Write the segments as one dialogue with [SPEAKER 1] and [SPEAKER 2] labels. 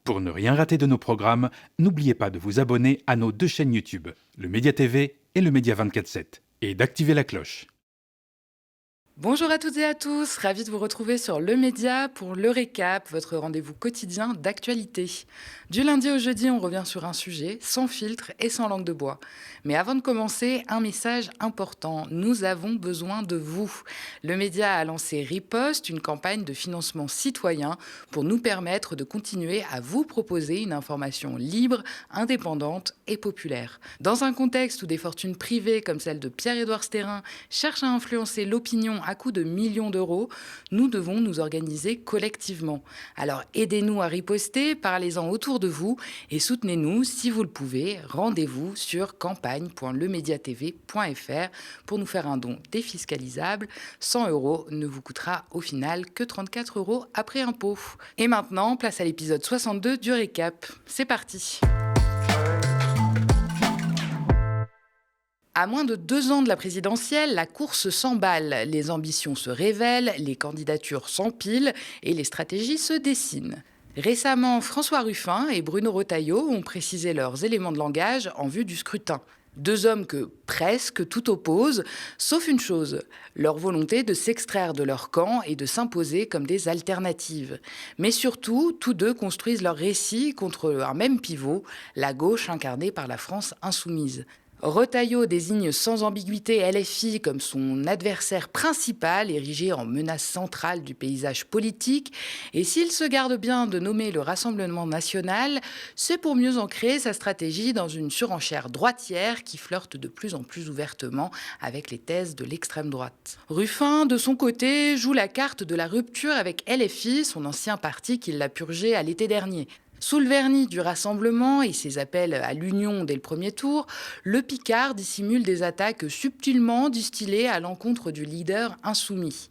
[SPEAKER 1] Pour ne rien rater de nos programmes, n'oubliez pas de vous abonner à nos 2 chaînes YouTube, le Média TV et le Média 24/7, et d'activer la cloche.
[SPEAKER 2] Bonjour à toutes et à tous, ravi de vous retrouver sur Le Média pour le récap, votre rendez-vous quotidien d'actualité. Du lundi au jeudi, on revient sur un sujet sans filtre et sans langue de bois. Mais avant de commencer, un message important, nous avons besoin de vous. Le Média a lancé Riposte, une campagne de financement citoyen pour nous permettre de continuer à vous proposer une information libre, indépendante et populaire. Dans un contexte où des fortunes privées comme celle de Pierre-Édouard Stérin cherchent à influencer l'opinion à coût de millions d'euros, nous devons nous organiser collectivement. Alors aidez-nous à riposter, parlez-en autour de vous et soutenez-nous si vous le pouvez. Rendez-vous sur campagne.lemediatv.fr pour nous faire un don défiscalisable. 100 € ne vous coûtera au final que 34 € après impôt. Et maintenant, place à l'épisode 62 du récap. C'est parti. À moins de 2 ans de la présidentielle, la course s'emballe, les ambitions se révèlent, les candidatures s'empilent et les stratégies se dessinent. Récemment, François Ruffin et Bruno Retailleau ont précisé leurs éléments de langage en vue du scrutin. 2 hommes que presque tout oppose, sauf une chose, leur volonté de s'extraire de leur camp et de s'imposer comme des alternatives. Mais surtout, tous deux construisent leur récit contre un même pivot, la gauche incarnée par la France insoumise. Retailleau désigne sans ambiguïté LFI comme son adversaire principal, érigé en menace centrale du paysage politique. Et s'il se garde bien de nommer le Rassemblement national, c'est pour mieux ancrer sa stratégie dans une surenchère droitière qui flirte de plus en plus ouvertement avec les thèses de l'extrême droite. Ruffin, de son côté, joue la carte de la rupture avec LFI, son ancien parti qui l'a purgé à l'été dernier. Sous le vernis du rassemblement et ses appels à l'union dès le premier tour, le Picard dissimule des attaques subtilement distillées à l'encontre du leader insoumis.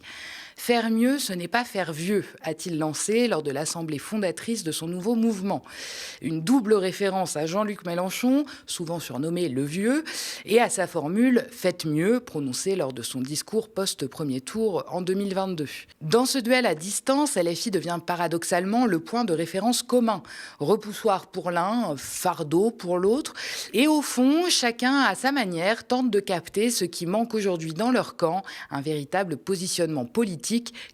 [SPEAKER 2] Faire mieux, ce n'est pas faire vieux, a-t-il lancé lors de l'assemblée fondatrice de son nouveau mouvement. Une double référence à Jean-Luc Mélenchon, souvent surnommé le Vieux, et à sa formule « Faites mieux » prononcée lors de son discours post-premier tour en 2022. Dans ce duel à distance, LFI devient paradoxalement le point de référence commun. Repoussoir pour l'un, fardeau pour l'autre. Et au fond, chacun à sa manière tente de capter ce qui manque aujourd'hui dans leur camp, un véritable positionnement politique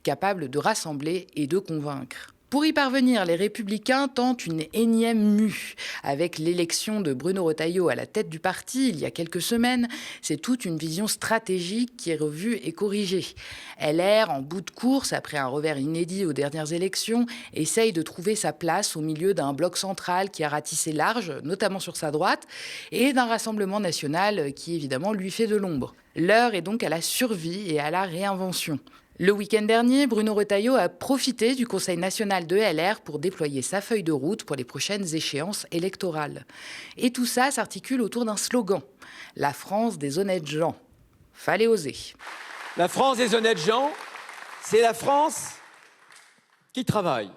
[SPEAKER 2] capable de rassembler et de convaincre. Pour y parvenir, les Républicains tentent une énième mue. Avec l'élection de Bruno Retailleau à la tête du parti il y a quelques semaines, c'est toute une vision stratégique qui est revue et corrigée. LR, en bout de course, après un revers inédit aux dernières élections, essaye de trouver sa place au milieu d'un bloc central qui a ratissé large, notamment sur sa droite, et d'un Rassemblement national qui, évidemment, lui fait de l'ombre. L'heure est donc à la survie et à la réinvention. Le week-end dernier, Bruno Retailleau a profité du Conseil national de LR pour déployer sa feuille de route pour les prochaines échéances électorales. Et tout ça s'articule autour d'un slogan : la France des honnêtes gens. Fallait oser.
[SPEAKER 3] La France des honnêtes gens, c'est la France qui travaille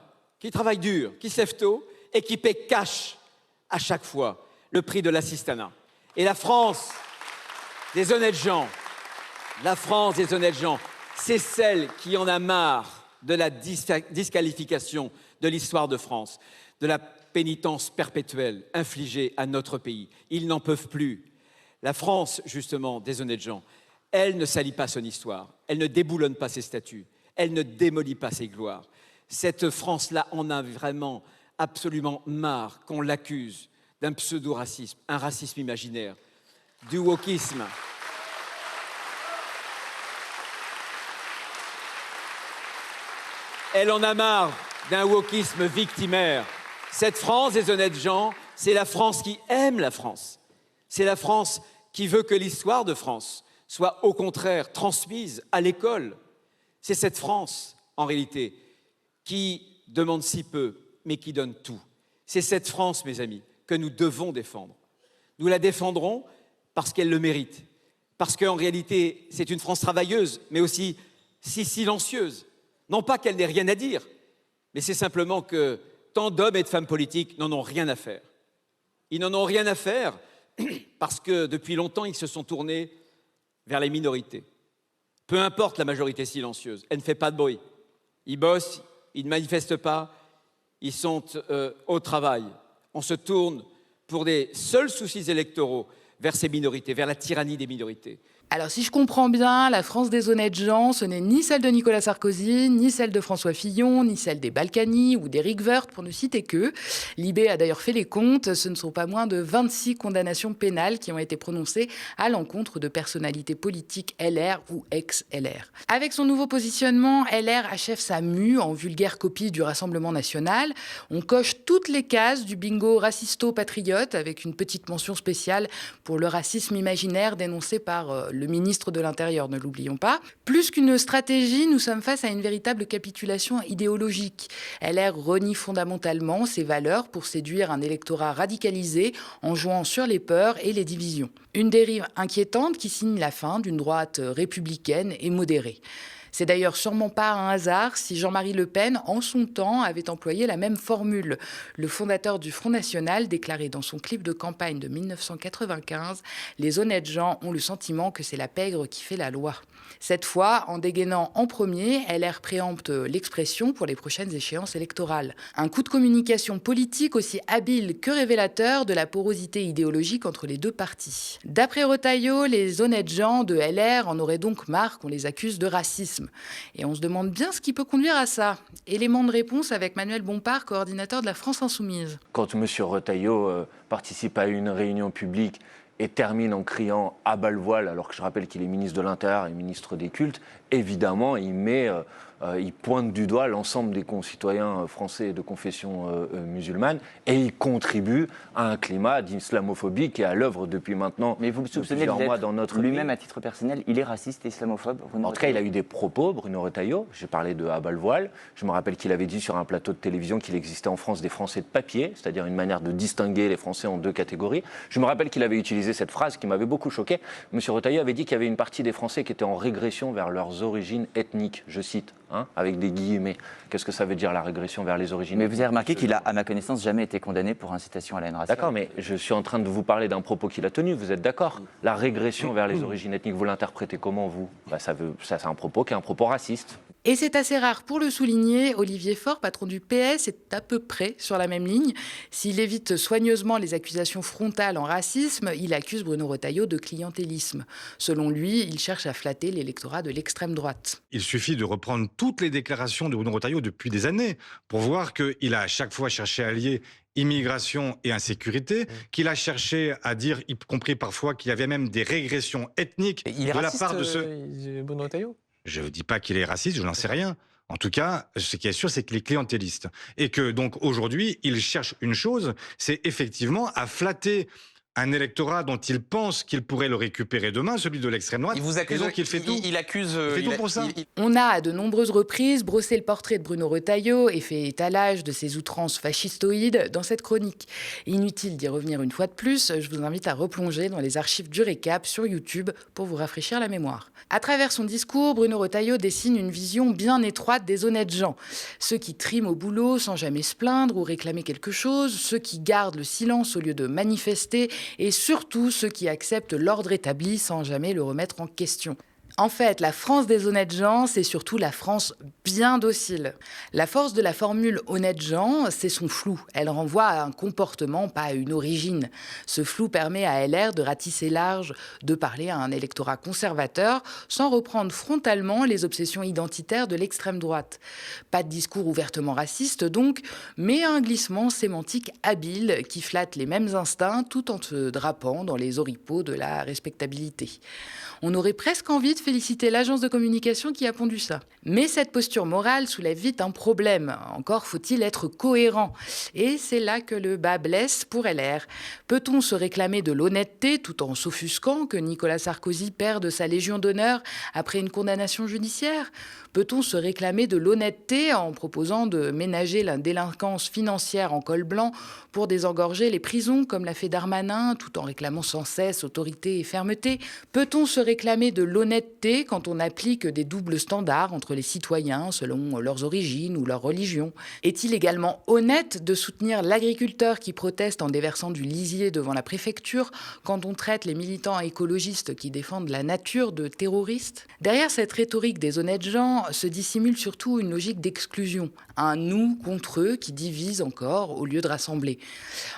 [SPEAKER 3] dur, qui se lève tôt et qui paie cash à chaque fois le prix de l'assistanat. Et la France des honnêtes gens, c'est celle qui en a marre de la disqualification de l'histoire de France, de la pénitence perpétuelle infligée à notre pays. Ils n'en peuvent plus. La France, justement, des honnêtes gens, elle ne salit pas son histoire, elle ne déboulonne pas ses statuts, elle ne démolit pas ses gloires. Cette France-là en a vraiment absolument marre qu'on l'accuse d'un pseudo-racisme, un racisme imaginaire, du wokisme. Elle en a marre d'un wokisme victimaire. Cette France des honnêtes gens, c'est la France qui aime la France. C'est la France qui veut que l'histoire de France soit au contraire transmise à l'école. C'est cette France, en réalité, qui demande si peu, mais qui donne tout. C'est cette France, mes amis, que nous devons défendre. Nous la défendrons parce qu'elle le mérite. Parce qu'en réalité, c'est une France travailleuse, mais aussi si silencieuse. Non pas qu'elle n'ait rien à dire, mais c'est simplement que tant d'hommes et de femmes politiques n'en ont rien à faire. Ils n'en ont rien à faire parce que depuis longtemps, ils se sont tournés vers les minorités. Peu importe la majorité silencieuse, elle ne fait pas de bruit. Ils bossent, ils ne manifestent pas, ils sont au travail. On se tourne pour des seuls soucis électoraux vers ces minorités, vers la tyrannie des minorités.
[SPEAKER 2] Alors si je comprends bien, la France des honnêtes gens, ce n'est ni celle de Nicolas Sarkozy, ni celle de François Fillon, ni celle des Balkany ou d'Éric Woerth, pour ne citer que. Libé a d'ailleurs fait les comptes, ce ne sont pas moins de 26 condamnations pénales qui ont été prononcées à l'encontre de personnalités politiques LR ou ex-LR. Avec son nouveau positionnement, LR achève sa mue en vulgaire copie du Rassemblement national. On coche toutes les cases du bingo racisto-patriote avec une petite mention spéciale pour le racisme imaginaire dénoncé par le ministre de l'Intérieur, ne l'oublions pas. Plus qu'une stratégie, nous sommes face à une véritable capitulation idéologique. LR renie fondamentalement ses valeurs pour séduire un électorat radicalisé en jouant sur les peurs et les divisions. Une dérive inquiétante qui signe la fin d'une droite républicaine et modérée. C'est d'ailleurs sûrement pas un hasard si Jean-Marie Le Pen, en son temps, avait employé la même formule. Le fondateur du Front National déclarait dans son clip de campagne de 1995 « Les honnêtes gens ont le sentiment que c'est la pègre qui fait la loi ». Cette fois, en dégainant en premier, LR préempte l'expression pour les prochaines échéances électorales. Un coup de communication politique aussi habile que révélateur de la porosité idéologique entre les deux partis. D'après Retailleau, les honnêtes gens de LR en auraient donc marre qu'on les accuse de racisme. Et on se demande bien ce qui peut conduire à ça. Élément de réponse avec Manuel Bompard, coordinateur de la France Insoumise.
[SPEAKER 4] Quand M. Retailleau participe à une réunion publique et termine en criant « à bas le voile », alors que je rappelle qu'il est ministre de l'Intérieur et ministre des Cultes, évidemment, il pointe du doigt l'ensemble des concitoyens français de confession musulmane et il contribue à un climat d'islamophobie qui est à l'œuvre depuis maintenant
[SPEAKER 5] Mais vous me soupçonnez d'être
[SPEAKER 4] dans notre
[SPEAKER 5] lui-même
[SPEAKER 4] pays.
[SPEAKER 5] à titre personnel, il est raciste et islamophobe?
[SPEAKER 4] En tout cas, il a eu des propos, Bruno Retailleau. J'ai parlé de « à bas le voile ». Je me rappelle qu'il avait dit sur un plateau de télévision qu'il existait en France des Français de papier, c'est-à-dire une manière de distinguer les Français en deux catégories. Je me rappelle qu'il avait utilisé cette phrase qui m'avait beaucoup choqué. M. Retailleau avait dit qu'il y avait une partie des Français qui étaient en régression vers leurs origines ethniques, je cite, avec des guillemets. Qu'est-ce que ça veut dire la régression vers les origines
[SPEAKER 5] Mais vous avez
[SPEAKER 4] ethniques?
[SPEAKER 5] remarqué qu'il a, à ma connaissance, jamais été condamné pour incitation à la haine raciale.
[SPEAKER 4] D'accord, mais je suis en train de vous parler d'un propos qu'il a tenu, vous êtes d'accord? La régression vers les origines ethniques, vous l'interprétez comment, vous? Ça, c'est un propos qui est un propos raciste.
[SPEAKER 2] Et c'est assez rare pour le souligner, Olivier Faure, patron du PS, est à peu près sur la même ligne. S'il évite soigneusement les accusations frontales en racisme, il accuse Bruno Retailleau de clientélisme. Selon lui, il cherche à flatter l'électorat de l'extrême droite.
[SPEAKER 6] Il suffit de reprendre toutes les déclarations de Bruno Retailleau depuis des années pour voir qu'il a à chaque fois cherché à lier immigration et insécurité, qu'il a cherché à dire, y compris parfois, qu'il y avait même des régressions ethniques
[SPEAKER 7] Il est
[SPEAKER 6] de
[SPEAKER 7] raciste,
[SPEAKER 6] la part de ceux...
[SPEAKER 7] Bruno Retailleau?
[SPEAKER 6] Je ne dis pas qu'il est raciste, je n'en sais rien. En tout cas, ce qui est sûr, c'est qu'il est clientéliste. Et que donc aujourd'hui, il cherche une chose, c'est effectivement à flatter un électorat dont il pense qu'il pourrait le récupérer demain, celui de l'extrême droite.
[SPEAKER 7] Il vous accuse,
[SPEAKER 6] et donc il fait tout.
[SPEAKER 7] Il accuse.
[SPEAKER 6] Il fait tout pour ça.
[SPEAKER 2] On a à de nombreuses reprises brossé le portrait de Bruno Retailleau et fait étalage de ses outrances fascistoïdes dans cette chronique. Inutile d'y revenir une fois de plus, je vous invite à replonger dans les archives du Récap sur YouTube pour vous rafraîchir la mémoire. À travers son discours, Bruno Retailleau dessine une vision bien étroite des honnêtes gens. Ceux qui triment au boulot sans jamais se plaindre ou réclamer quelque chose, ceux qui gardent le silence au lieu de manifester et surtout ceux qui acceptent l'ordre établi sans jamais le remettre en question. En fait, la France des honnêtes gens, c'est surtout la France bien docile. La force de la formule « honnête gens », c'est son flou. Elle renvoie à un comportement, pas à une origine. Ce flou permet à LR de ratisser large, de parler à un électorat conservateur, sans reprendre frontalement les obsessions identitaires de l'extrême droite. Pas de discours ouvertement raciste donc, mais un glissement sémantique habile qui flatte les mêmes instincts tout en se drapant dans les oripeaux de la respectabilité. On aurait presque envie de féliciter l'agence de communication qui a pondu ça. Mais cette posture morale soulève vite un problème. Encore faut-il être cohérent. Et c'est là que le bas blesse pour LR. Peut-on se réclamer de l'honnêteté tout en s'offusquant que Nicolas Sarkozy perde sa Légion d'honneur après une condamnation judiciaire? Peut-on se réclamer de l'honnêteté en proposant de ménager la délinquance financière en col blanc pour désengorger les prisons, comme l'a fait Darmanin, tout en réclamant sans cesse autorité et fermeté? Peut-on se réclamer de l'honnêteté accepté quand on applique des doubles standards entre les citoyens selon leurs origines ou leur religion? Est-il également honnête de soutenir l'agriculteur qui proteste en déversant du lisier devant la préfecture quand on traite les militants écologistes qui défendent la nature de terroristes? Derrière cette rhétorique des honnêtes gens se dissimule surtout une logique d'exclusion, un nous contre eux qui divise encore au lieu de rassembler.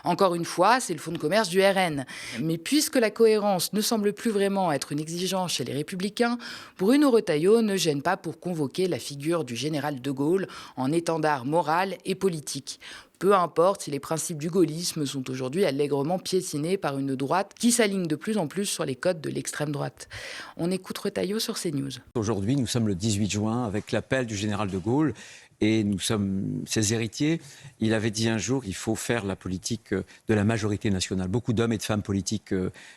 [SPEAKER 2] Encore une fois, c'est le fonds de commerce du RN. Mais puisque la cohérence ne semble plus vraiment être une exigence chez les Républicains, Bruno Retailleau ne gêne pas pour convoquer la figure du général de Gaulle en étendard moral et politique. Peu importe si les principes du gaullisme sont aujourd'hui allègrement piétinés par une droite qui s'aligne de plus en plus sur les codes de l'extrême droite. On écoute Retailleau sur CNews.
[SPEAKER 7] Aujourd'hui, nous sommes le 18 juin avec l'appel du général de Gaulle et nous sommes ses héritiers. Il avait dit un jour qu'il faut faire la politique de la majorité nationale. Beaucoup d'hommes et de femmes politiques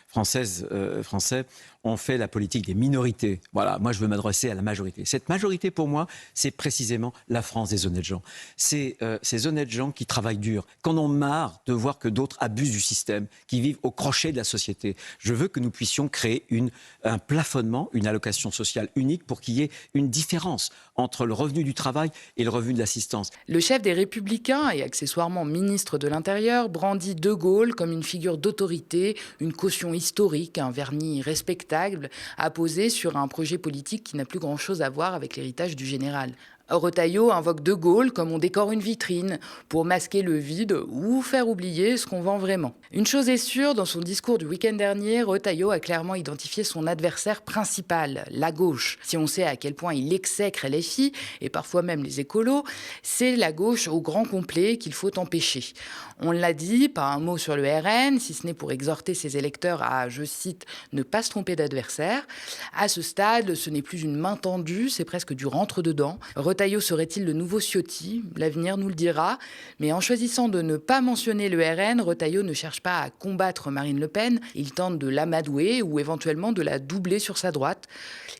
[SPEAKER 7] français ont fait la politique des minorités. Voilà, moi je veux m'adresser à la majorité. Cette majorité pour moi, c'est précisément la France des honnêtes gens. C'est ces honnêtes gens qui travaillent dur, qui en ont marre de voir que d'autres abusent du système, qui vivent au crochet de la société. Je veux que nous puissions créer un plafonnement, une allocation sociale unique pour qu'il y ait une différence entre le revenu du travail et le revenu de l'assistance.
[SPEAKER 2] Le chef des Républicains et accessoirement ministre de l'Intérieur brandit De Gaulle comme une figure d'autorité, une caution historique, un vernis respectable à poser sur un projet politique qui n'a plus grand-chose à voir avec l'héritage du général. Retailleau invoque De Gaulle comme on décore une vitrine pour masquer le vide ou faire oublier ce qu'on vend vraiment. Une chose est sûre, dans son discours du week-end dernier, Retailleau a clairement identifié son adversaire principal, la gauche. Si on sait à quel point il exècre LFI et parfois même les écolos, c'est la gauche au grand complet qu'il faut empêcher. On l'a dit, pas un mot sur le RN, si ce n'est pour exhorter ses électeurs à, je cite, ne pas se tromper d'adversaire. À ce stade, ce n'est plus une main tendue, c'est presque du rentre-dedans. Retailleau serait-il le nouveau Ciotti? L'avenir nous le dira. Mais en choisissant de ne pas mentionner le RN, Retailleau ne cherche pas à combattre Marine Le Pen. Il tente de l'amadouer ou éventuellement de la doubler sur sa droite.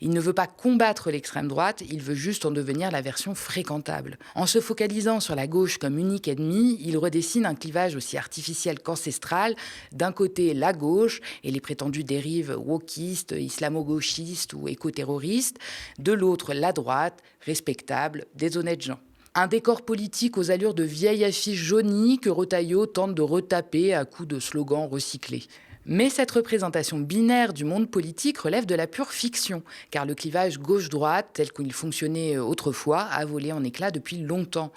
[SPEAKER 2] Il ne veut pas combattre l'extrême droite, il veut juste en devenir la version fréquentable. En se focalisant sur la gauche comme unique ennemi, il redessine un clivage aussi artificiel qu'ancestral. D'un côté, la gauche et les prétendues dérives wokistes, islamo-gauchistes ou éco-terroristes. De l'autre, la droite, respectable, des honnêtes gens. Un décor politique aux allures de vieille affiche jaunie que Retailleau tente de retaper à coups de slogans recyclés. Mais cette représentation binaire du monde politique relève de la pure fiction, car le clivage gauche-droite, tel qu'il fonctionnait autrefois, a volé en éclats depuis longtemps.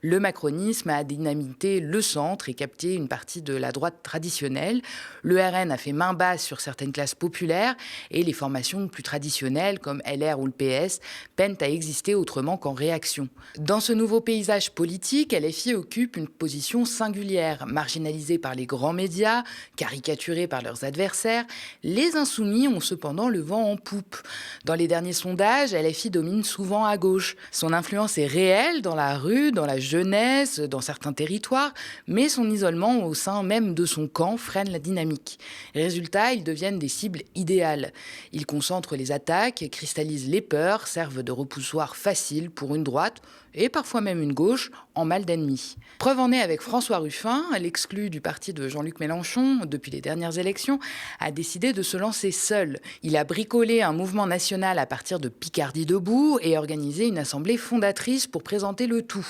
[SPEAKER 2] Le macronisme a dynamité le centre et capté une partie de la droite traditionnelle. Le RN a fait main basse sur certaines classes populaires et les formations plus traditionnelles, comme LR ou le PS, peinent à exister autrement qu'en réaction. Dans ce nouveau paysage politique, LFI occupe une position singulière, marginalisée par les grands médias, caricaturée par leurs adversaires. Les insoumis ont cependant le vent en poupe. Dans les derniers sondages, LFI domine souvent à gauche. Son influence est réelle dans la rue, dans la jeunesse, dans certains territoires, mais son isolement au sein même de son camp freine la dynamique. Résultat, ils deviennent des cibles idéales. Ils concentrent les attaques, cristallisent les peurs, servent de repoussoir facile pour une droite et parfois même une gauche en mal d'ennemis. Preuve en est avec François Ruffin, l'exclu du parti de Jean-Luc Mélenchon depuis les dernières élections, a décidé de se lancer seul. Il a bricolé un mouvement national à partir de Picardie debout et organisé une assemblée fondatrice pour présenter le tout.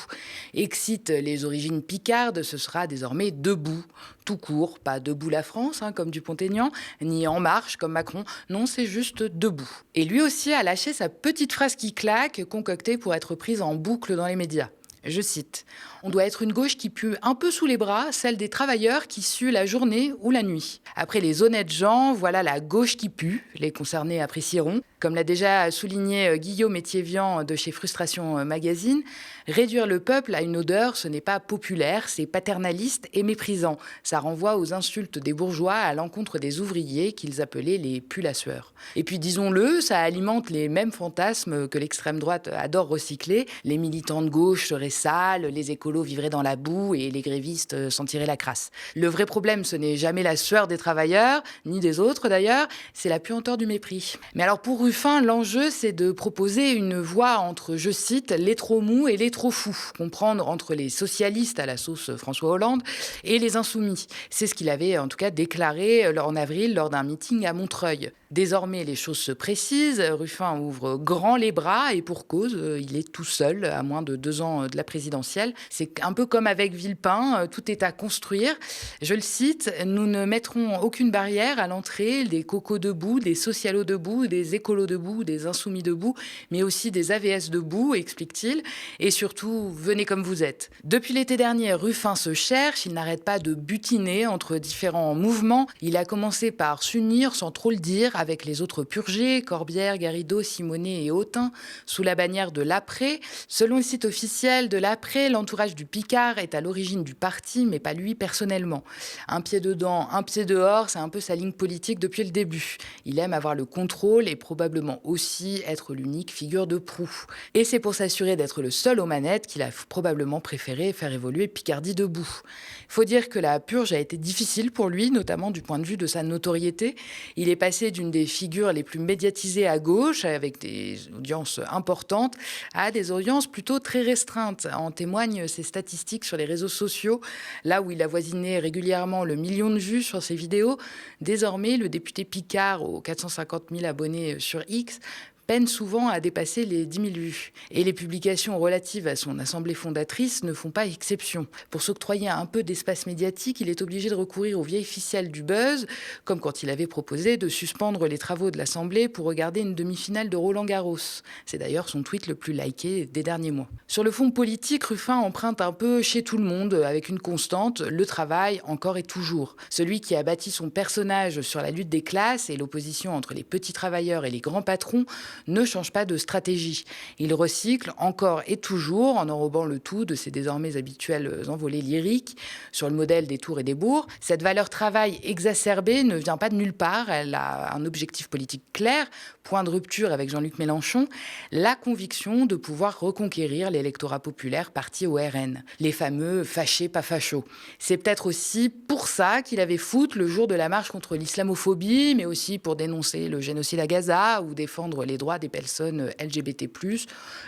[SPEAKER 2] Excite les origines picardes, ce sera désormais Debout, tout court, pas Debout la France, comme Dupont-Aignan, ni En Marche comme Macron, non, c'est juste Debout. Et lui aussi a lâché sa petite phrase qui claque, concoctée pour être prise en boucle dans les médias. Je cite, « On doit être une gauche qui pue un peu sous les bras, celle des travailleurs qui suent la journée ou la nuit. Après les honnêtes gens, voilà la gauche qui pue, les concernés apprécieront. Comme l'a déjà souligné Guillaume Étiévian de chez Frustration Magazine, réduire le peuple à une odeur, ce n'est pas populaire, c'est paternaliste et méprisant. Ça renvoie aux insultes des bourgeois à l'encontre des ouvriers qu'ils appelaient les pulls-à-sueur. Et puis disons-le, ça alimente les mêmes fantasmes que l'extrême droite adore recycler. Les militants de gauche seraient sales, les écolos vivraient dans la boue et les grévistes s'en tireraient la crasse. Le vrai problème, ce n'est jamais la sueur des travailleurs, ni des autres d'ailleurs, c'est la puanteur du mépris. Mais alors pour Ruffin, l'enjeu, c'est de proposer une voie entre, je cite, les trop mous et les trop fous, comprendre entre les socialistes à la sauce François Hollande et les insoumis. C'est ce qu'il avait en tout cas déclaré en avril lors d'un meeting à Montreuil. Désormais, les choses se précisent. Ruffin ouvre grand les bras et pour cause, il est tout seul à moins de 2 ans de la présidentielle. C'est un peu comme avec Villepin, tout est à construire. Je le cite, « Nous ne mettrons aucune barrière à l'entrée des cocos debout, des socialos debout, des écolos debout, des insoumis debout, mais aussi des AVS debout », explique-t-il. Et surtout, venez comme vous êtes. Depuis l'été dernier, Ruffin se cherche, il n'arrête pas de butiner entre différents mouvements. Il a commencé par s'unir, sans trop le dire, avec les autres purgés, Corbière, Garrido, Simonet et Autain, sous la bannière de l'Après. Selon le site officiel de l'Après, l'entourage du Picard est à l'origine du parti, mais pas lui personnellement. Un pied dedans, un pied dehors, c'est un peu sa ligne politique depuis le début. Il aime avoir le contrôle et probablement aussi être l'unique figure de proue. Et c'est pour s'assurer d'être le seul aux manettes qu'il a probablement préféré faire évoluer Picardie debout. Il faut dire que la purge a été difficile pour lui, notamment du point de vue de sa notoriété. Il est passé d'une des figures les plus médiatisées à gauche, avec des audiences importantes, à des audiences plutôt très restreintes. En témoignent ses statistiques sur les réseaux sociaux, là où il avoisinait régulièrement le million de vues sur ses vidéos. Désormais, le député Picard, aux 450 000 abonnés sur X, peine souvent à dépasser les 10 000 vues. Et les publications relatives à son assemblée fondatrice ne font pas exception. Pour s'octroyer un peu d'espace médiatique, il est obligé de recourir aux vieilles ficelles du buzz, comme quand il avait proposé de suspendre les travaux de l'Assemblée pour regarder une demi-finale de Roland-Garros. C'est d'ailleurs son tweet le plus liké des derniers mois. Sur le fond politique, Ruffin emprunte un peu chez tout le monde, avec une constante, le travail encore et toujours. Celui qui a bâti son personnage sur la lutte des classes et l'opposition entre les petits travailleurs et les grands patrons ne change pas de stratégie. Il recycle encore et toujours, en enrobant le tout de ses désormais habituelles envolées lyriques, sur le modèle des tours et des bourgs. Cette valeur travail exacerbée ne vient pas de nulle part, elle a un objectif politique clair, point de rupture avec Jean-Luc Mélenchon, la conviction de pouvoir reconquérir l'électorat populaire parti au RN, les fameux fâchés pas fachos. C'est peut-être aussi pour ça qu'il avait foot le jour de la marche contre l'islamophobie, mais aussi pour dénoncer le génocide à Gaza ou défendre les droits des personnes LGBT+,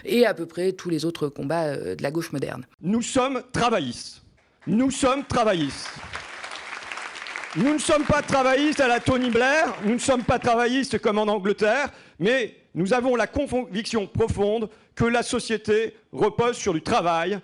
[SPEAKER 2] et à peu près tous les autres combats de la gauche moderne.
[SPEAKER 8] Nous sommes travaillistes. Nous sommes travaillistes. Nous ne sommes pas travaillistes à la Tony Blair, nous ne sommes pas travaillistes comme en Angleterre, mais nous avons la conviction profonde que la société repose sur du travail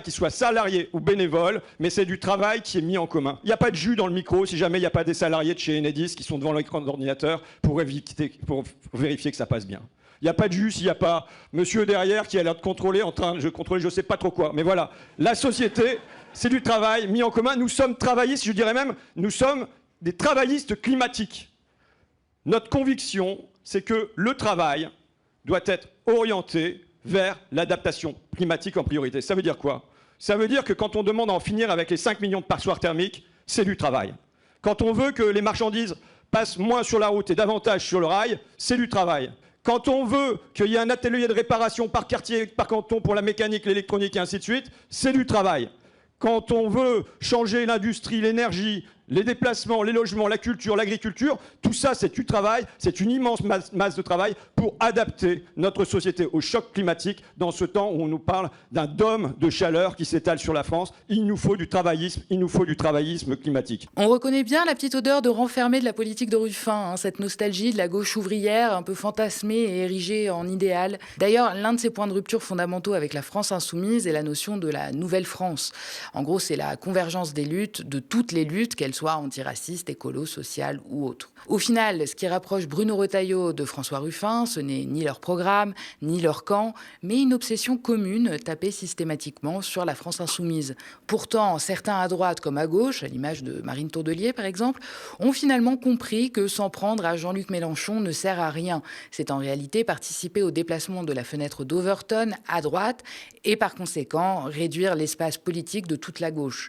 [SPEAKER 8] qui soit salarié ou bénévole, mais c'est du travail qui est mis en commun. Il n'y a pas de jus dans le micro si jamais il n'y a pas des salariés de chez Enedis qui sont devant l'écran d'ordinateur pour vérifier que ça passe bien. Il n'y a pas de jus s'il n'y a pas monsieur derrière qui a l'air de contrôler, en train de contrôler je ne sais pas trop quoi. Mais voilà, la société, c'est du travail mis en commun. Nous sommes travaillistes, je dirais même, nous sommes des travaillistes climatiques. Notre conviction, c'est que le travail doit être orienté vers l'adaptation climatique en priorité. Ça veut dire quoi? Ça veut dire que quand on demande à en finir avec les 5 millions de passoires thermiques, c'est du travail. Quand on veut que les marchandises passent moins sur la route et davantage sur le rail, c'est du travail. Quand on veut qu'il y ait un atelier de réparation par quartier, par canton pour la mécanique, l'électronique et ainsi de suite, c'est du travail. Quand on veut changer l'industrie, l'énergie, les déplacements, les logements, la culture, l'agriculture, tout ça c'est du travail, c'est une immense masse de travail pour adapter notre société au choc climatique dans ce temps où on nous parle d'un dôme de chaleur qui s'étale sur la France. Il nous faut du travaillisme climatique.
[SPEAKER 2] On reconnaît bien la petite odeur de renfermé de la politique de Ruffin, cette nostalgie de la gauche ouvrière un peu fantasmée et érigée en idéal. D'ailleurs, l'un de ses points de rupture fondamentaux avec la France insoumise est la notion de la nouvelle France. En gros, c'est la convergence des luttes, de toutes les luttes, qu'elles soient antiracistes, écolo, sociales ou autres. Au final, ce qui rapproche Bruno Retailleau de François Ruffin, ce n'est ni leur programme, ni leur camp, mais une obsession commune tapée systématiquement sur la France insoumise. Pourtant, certains à droite comme à gauche, à l'image de Marine Tourdelier par exemple, ont finalement compris que s'en prendre à Jean-Luc Mélenchon ne sert à rien. C'est en réalité participer au déplacement de la fenêtre d'Overton à droite et par conséquent réduire l'espace politique de toute la gauche.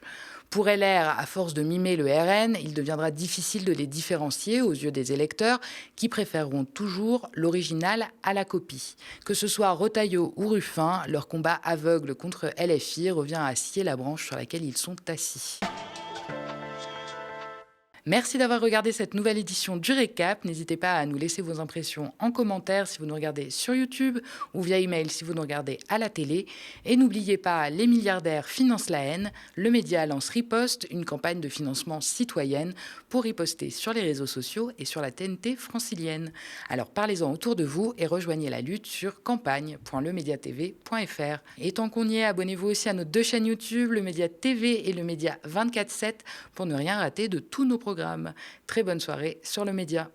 [SPEAKER 2] Pour LR, à force de mimer le RN, il deviendra difficile de les différencier aux yeux des électeurs qui préféreront toujours l'original à la copie. Que ce soit Retailleau ou Ruffin, leur combat aveugle contre LFI revient à scier la branche sur laquelle ils sont assis. Merci d'avoir regardé cette nouvelle édition du Récap. N'hésitez pas à nous laisser vos impressions en commentaire si vous nous regardez sur YouTube ou via email si vous nous regardez à la télé. Et n'oubliez pas, les milliardaires financent la haine. Le média lance Riposte, une campagne de financement citoyenne pour riposter sur les réseaux sociaux et sur la TNT francilienne. Alors parlez-en autour de vous et rejoignez la lutte sur campagne.lemediatv.fr. Et tant qu'on y est, abonnez-vous aussi à nos 2 chaînes YouTube, le Média TV et le Média 24/7, pour ne rien rater de tous nos programmes. Très bonne soirée sur le Média.